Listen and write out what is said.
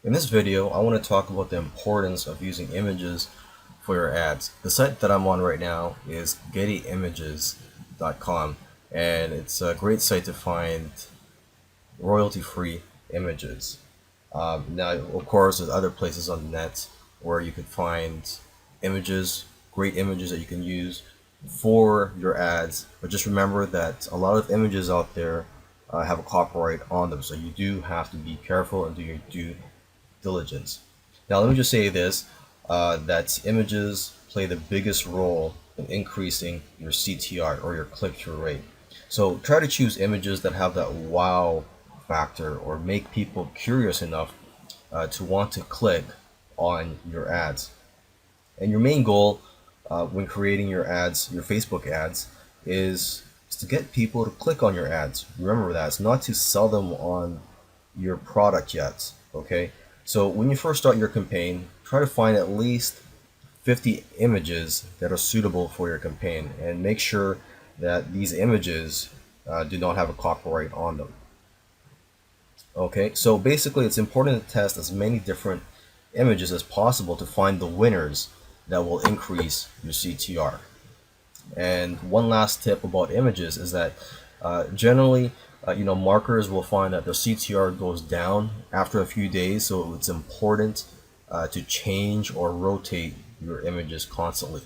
In this video, I want to talk about the importance of using images for your ads. The site that I'm on right now is gettyimages.com, and it's a great site to find royalty-free images. Now, of course, there's other places on the net where you could find images, great images that you can use for your ads. But just remember that a lot of images out there have a copyright on them, so you do have to be careful and do your due diligence. Now, let me just say this, that images play the biggest role in increasing your CTR, or your click-through rate. So try to choose images that have that wow factor, or make people curious enough to want to click on your ads. And your main goal when creating your ads, your Facebook ads, is to get people to click on your ads. Remember that. It's not to sell them on your product yet. Okay? So when you first start your campaign, try to find at least 50 images that are suitable for your campaign, and make sure that these images do not have a copyright on them. Okay, so basically it's important to test as many different images as possible to find the winners that will increase your CTR. And one last tip about images is that generally, marketers will find that the CTR goes down after a few days, so it's important to change or rotate your images constantly.